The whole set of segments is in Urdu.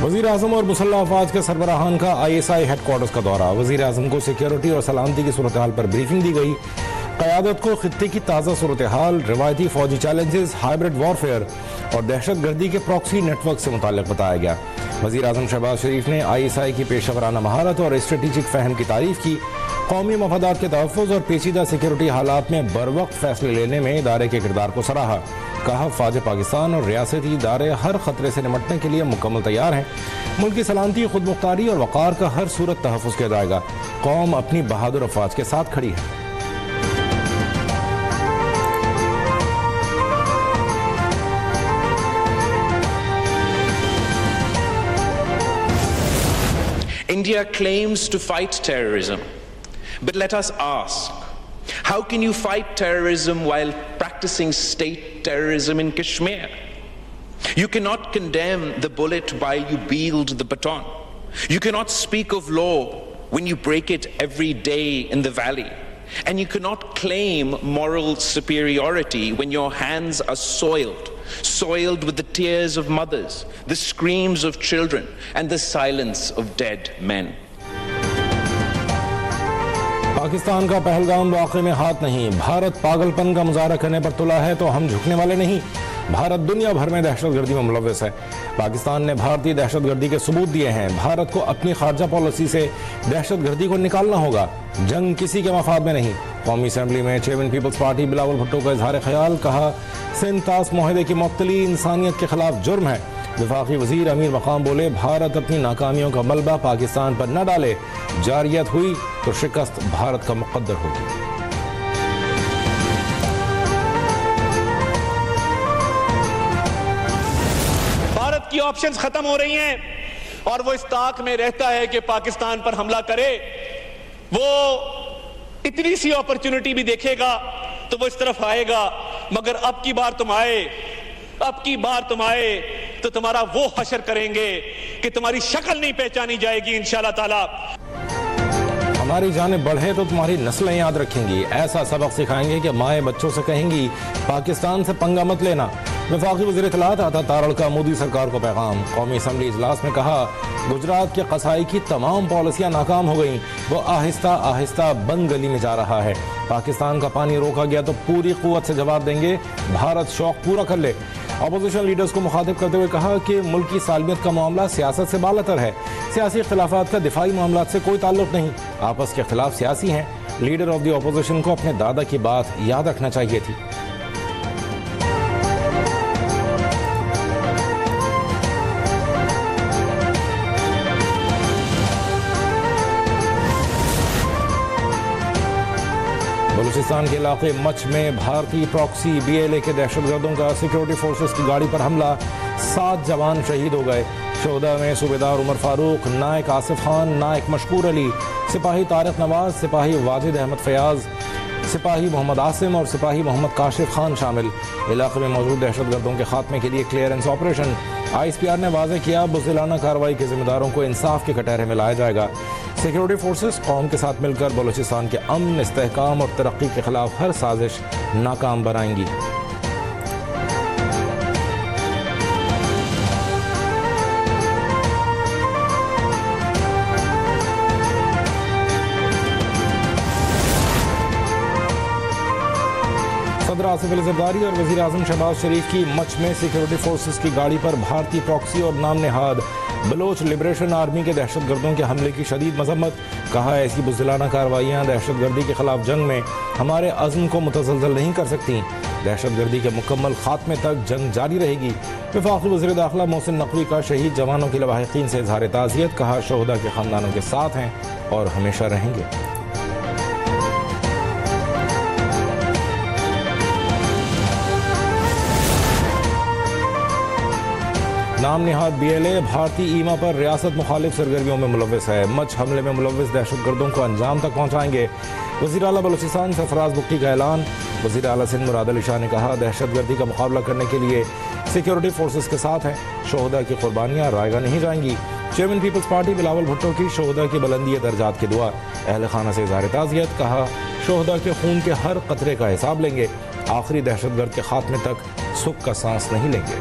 وزیر اعظم اور مسلح افواج کے سربراہان کا ISI ہیڈ کوارٹرز کا دورہ۔ وزیر اعظم کو سیکیورٹی اور سلامتی کی صورتحال پر بریفنگ دی گئی۔ قیادت کو خطے کی تازہ صورتحال، روایتی فوجی چیلنجز، ہائبرڈ وارفیئر اور دہشت گردی کے پراکسی نیٹ ورک سے متعلق بتایا گیا۔ وزیر اعظم شہباز شریف نے ISI کی پیشہ ورانہ مہارت اور اسٹریٹجک فہم کی تعریف کی۔ قومی مفادات کے تحفظ اور پیچیدہ سیکیورٹی حالات میں بروقت فیصلے لینے میں ادارے کے کردار کو سراہا۔ کہا فوج پاکستان اور ریاستی ادارے ہر خطرے سے نمٹنے کے لیے مکمل تیار ہیں۔ ملک کی سلامتی، خود مختاری اور وقار کا ہر صورت تحفظ کیا جائے گا۔ قوم اپنی بہادر افواج کے ساتھ کھڑی ہے۔ India claims to fight terrorism, but let us ask, how can you fight terrorism while practicing state terrorism in Kashmir? You cannot condemn the bullet while you wield the baton. You cannot speak of law when you break it every day in the valley. And you cannot claim moral superiority when your hands are soiled with the tears of mothers, the screams of children, and the silence of dead men. Pakistan کا پہلگام واقعے میں ہاتھ نہیں۔ بھارت پاگل پن کا مظاہرہ کرنے پر تلا ہے تو ہم جھکنے والے نہیں۔ بھارت دنیا بھر میں دہشت گردی میں ملوث ہے۔ پاکستان نے بھارتی دہشت گردی کے ثبوت دیے ہیں۔ بھارت کو اپنی خارجہ پالیسی سے دہشت گردی کو نکالنا ہوگا۔ جنگ کسی کے مفاد میں نہیں۔ قومی اسمبلی میں چیئرمین پیپلز پارٹی بلاول بھٹو کا اظہار خیال، کہا سندھ طاس معاہدے کی معطلی انسانیت کے خلاف جرم ہے۔ وفاقی وزیر امیر مقام بولے بھارت اپنی ناکامیوں کا ملبہ پاکستان پر نہ ڈالے، جاریت ہوئی تو شکست بھارت کا مقدر ہوگی۔ بھارت کی آپشنز ختم ہو رہی ہیں اور وہ اس طاق میں رہتا ہے کہ پاکستان پر حملہ کرے۔ وہ اتنی سی اپرچونٹی بھی دیکھے گا تو وہ اس طرف آئے گا، مگر اب کی بار تم آئے تو تمہارا وہ حشر کریں گے کہ تمہاری شکل نہیں پہچانی جائے گی انشاءاللہ تعالی۔ ہماری جانب بڑھے تو تمہاری نسلیں یاد رکھیں گی، ایسا سبق سکھائیں گے کہ مائیں بچوں سے کہیں گی پاکستان سے پنگا مت لینا۔ وفاقی وزیر اطلاعات عطا تارڑ کا مودی سرکار کو پیغام۔ قومی اسمبلی اجلاس میں کہا گجرات کے قصائی کی تمام پالیسیاں ناکام ہو گئیں، وہ آہستہ آہستہ بند گلی میں جا رہا ہے۔ پاکستان کا پانی روکا گیا تو پوری قوت سے جواب دیں گے، بھارت شوق پورا کر لے۔ اپوزیشن لیڈرز کو مخاطب کرتے ہوئے کہا کہ ملک کی سالمیت کا معاملہ سیاست سے بالاتر ہے۔ سیاسی اختلافات کا دفاعی معاملات سے کوئی تعلق نہیں، آپس کے اختلاف سیاسی ہیں۔ لیڈر آف دی اپوزیشن کو اپنے دادا کی بات یاد رکھنا چاہیے تھی۔ بلوچستان کے علاقے مچھ میں بھارتی پراکسی BLA کے دہشت گردوں کا سیکیورٹی فورسز کی گاڑی پر حملہ، 7 جوان شہید ہو گئے۔ شہداء میں صوبیدار عمر فاروق، نائک آصف خان، نائک مشکور علی، سپاہی طارق نواز، سپاہی واجد احمد فیاض، سپاہی محمد عاصم اور سپاہی محمد کاشف خان شامل۔ علاقے میں موجود دہشت گردوں کے خاتمے کے لیے کلیئرنس آپریشن۔ ISPR نے واضح کیا بزدلانہ کارروائی کے ذمہ داروں کو انصاف کے کٹہرے میں لایا جائے گا۔ سیکیورٹی فورسز قوم کے ساتھ مل کر بلوچستان کے امن، استحکام اور ترقی کے خلاف ہر سازش ناکام بنائیں گی۔ صدر آصف علی زرداری اور وزیر اعظم شہباز شریف کی مچھ میں سیکیورٹی فورسز کی گاڑی پر بھارتی پراکسی اور نام نہاد بلوچ لبریشن آرمی کے دہشت گردوں کے حملے کی شدید مذمت۔ کہا ایسی بزدلانہ کارروائیاں دہشت گردی کے خلاف جنگ میں ہمارے عزم کو متزلزل نہیں کر سکتی۔ دہشت گردی کے مکمل خاتمے تک جنگ جاری رہے گی۔ وفاقی وزیر داخلہ محسن نقوی کا شہید جوانوں کے لواحقین سے اظہار تعزیت، کہا شہداء کے خاندانوں کے ساتھ ہیں اور ہمیشہ رہیں گے۔ نام نہاد BLA بھارتی ایما پر ریاست مخالف سرگرمیوں میں ملوث ہے، مچھ حملے میں ملوث دہشت گردوں کو انجام تک پہنچائیں گے۔ وزیر اعلیٰ بلوچستان سرفراز بگٹی کا اعلان۔ وزیر اعلیٰ سندھ مراد علی شاہ نے کہا دہشت گردی کا مقابلہ کرنے کے لیے سیکیورٹی فورسز کے ساتھ ہیں، شہداء کی قربانیاں رائیگاں نہیں جائیں گی۔ چیئرمین پیپلز پارٹی بلاول بھٹو کی شہداء کی بلندی درجات کی دعا، اہل خانہ سے اظہار تعزیت، کہا شہداء کے خون کے ہر قطرے کا حساب لیں گے، آخری دہشت گرد کے خاتمے تک سکھ کا سانس نہیں لیں گے۔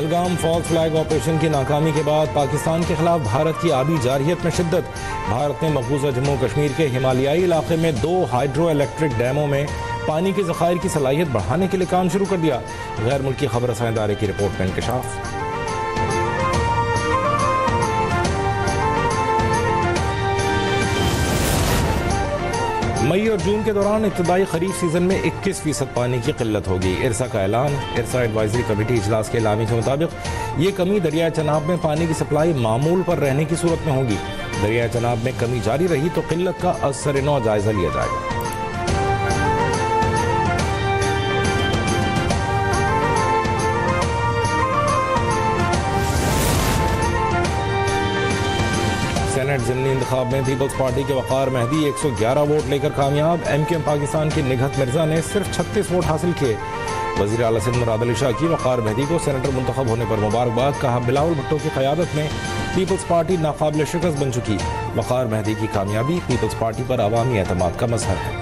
پہلگام فالس فلیگ آپریشن کی ناکامی کے بعد پاکستان کے خلاف بھارت کی آبی جارحیت میں شدت. بھارت نے مقبوضہ جموں کشمیر کے ہمالیائی علاقے میں 2 ہائیڈرو الیکٹرک ڈیموں میں پانی کے ذخائر کی صلاحیت بڑھانے کے لیے کام شروع کر دیا. غیر ملکی خبر رساں ادارے کی رپورٹ میں انکشاف. مئی اور جون کے دوران ابتدائی خریف سیزن میں 21% پانی کی قلت ہوگی. ارسا کا اعلان. ارسا ایڈوائزری کمیٹی اجلاس کے اعلامیے کے مطابق یہ کمی دریائے چناب میں پانی کی سپلائی معمول پر رہنے کی صورت میں ہوگی. دریائے چناب میں کمی جاری رہی تو قلت کا از سر نو جائزہ لیا جائے گا. سینٹ ضمنی انتخاب میں پیپلز پارٹی کے وقار مہدی 111 ووٹ لے کر کامیاب. ایم کیو ایم پاکستان کی نگہت مرزا نے صرف 36 ووٹ حاصل کیے. وزیر اعلیٰ سندھ مراد علی شاہ کی وقار مہدی کو سینیٹر منتخب ہونے پر مبارکباد. کہا بلاول بھٹو کی قیادت میں پیپلز پارٹی ناقابل شکست بن چکی. وقار مہدی کی کامیابی پیپلز پارٹی پر عوامی اعتماد کا مظہر ہے.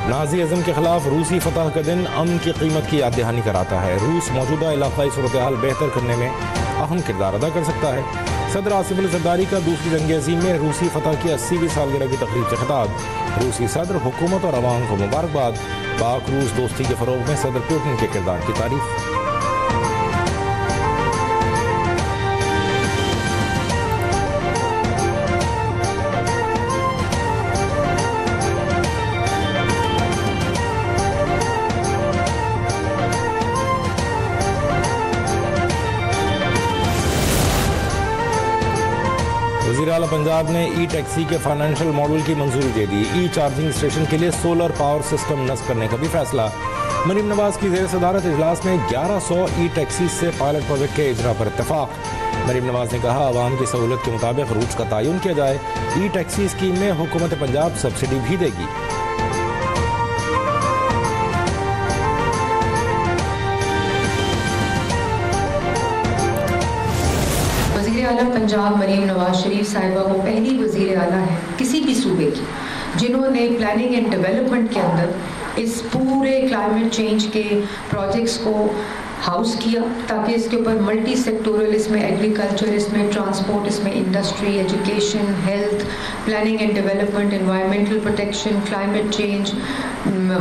نازی ازم کے خلاف روسی فتح کا دن امن کی قیمت کی یاد دہانی کراتا ہے. روس موجودہ علاقائی صورتحال بہتر کرنے میں اہم کردار ادا کر سکتا ہے. صدر آصف علی زرداری کا دوسری جنگ عظیم میں روسی فتح کی 80ویں سالگرہ کی تقریب سے خطاب. روسی صدر حکومت اور عوام کو مبارکباد. پاک روس دوستی کے فروغ میں صدر پوٹن کے کردار کی تعریف. وزیر اعلیٰ پنجاب نے ای ٹیکسی کے فائنینشل ماڈل کی منظوری دے دی. ای چارجنگ اسٹیشن کے لیے سولر پاور سسٹم نصب کرنے کا بھی فیصلہ. مریم نواز کی زیر صدارت اجلاس میں 1100 ای ٹیکسی سے پائلٹ پروجیکٹ کے اجرا پر اتفاق. مریم نواز نے کہا عوام کی سہولت کے مطابق روٹس کا تعین کیا جائے. ای ٹیکسی اسکیم میں حکومت پنجاب سبسڈی بھی دے گی. وزیر اعلیٰ پنجاب مریم نواز شریف صاحبہ وہ پہلی وزیر اعلیٰ ہیں کسی بھی صوبے کی جنہوں نے پلاننگ اینڈ ڈیولپمنٹ کے اندر اس پورے کلائمیٹ چینج کے پروجیکٹس کو ہاؤس کیا تاکہ اس کے اوپر ملٹی سیکٹورل، اس میں ایگریکلچر، اس میں ٹرانسپورٹ، اس میں industry, education, health, planning and development, environmental protection, climate change,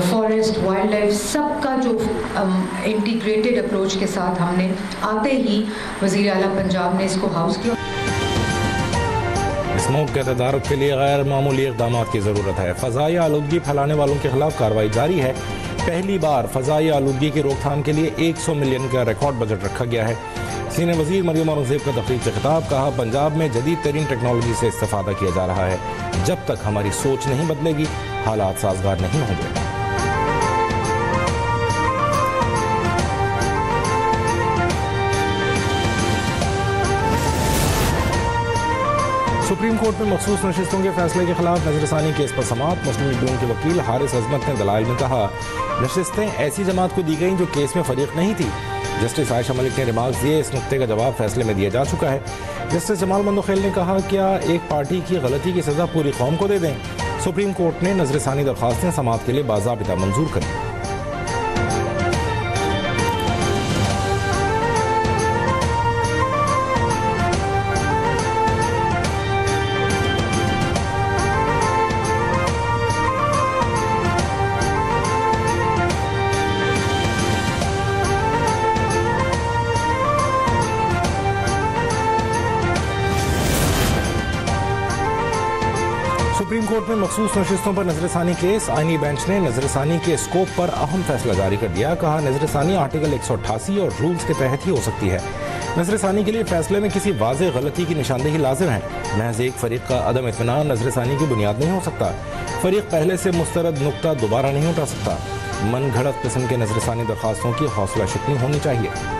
forest, wild life, سب کا جو انٹیگریٹڈ اپروچ کے ساتھ ہم نے آتے ہی وزیر اعلیٰ پنجاب نے اس کو ہاؤس کیا. اسموگ کے تدارک کے لیے غیر معمولی اقدامات کی ضرورت ہے. فضائی آلودگی پھیلانے والوں کے خلاف کارروائی جاری ہے. پہلی بار فضائی آلودگی کی روک تھام کے لیے 100 ملین کا ریکارڈ بجٹ رکھا گیا ہے. سینئر وزیر مریم اورنگزیب کا تقریب سے خطاب. کہا پنجاب میں جدید ترین ٹیکنالوجی سے استفادہ کیا جا رہا ہے. جب تک ہماری سوچ نہیں بدلے گی حالات سازگار نہیں ہوں گے. سپریم کورٹ میں مخصوص نشستوں کے فیصلے کے خلاف نظر ثانی کیس پر سماعت. مسلم لیگ کے وکیل حارث عظمت نے دلائل میں کہا نشستیں ایسی جماعت کو دی گئیں جو کیس میں فریق نہیں تھی. جسٹس عائشہ ملک نے ریمارکس دیے. اس نقطے کا جواب فیصلے میں دیا جا چکا ہے. جسٹس جمال مندوخیل نے کہا کیا ایک پارٹی کی غلطی کی سزا پوری قوم کو دے دیں. سپریم کورٹ نے نظر ثانی درخواستیں سماعت کے لیے باضابطہ منظور کر دی. سپریم کورٹ میں مخصوص نشستوں پر نظر ثانی کیس. آئینی بینچ نے نظر ثانی کے اسکوپ پر اہم فیصلہ جاری کر دیا. کہا نظر ثانی آرٹیکل 188 اور رولز کے تحت ہی ہو سکتی ہے. نظر ثانی کے لیے فیصلے میں کسی واضح غلطی کی نشاندہی لازم ہے. محض ایک فریق کا عدم اطمینان نظر ثانی کی بنیاد نہیں ہو سکتا. فریق پہلے سے مسترد نقطہ دوبارہ نہیں اٹھا سکتا. من گھڑت قسم کے نظر ثانی درخواستوں کی حوصلہ شکنی ہونی چاہیے.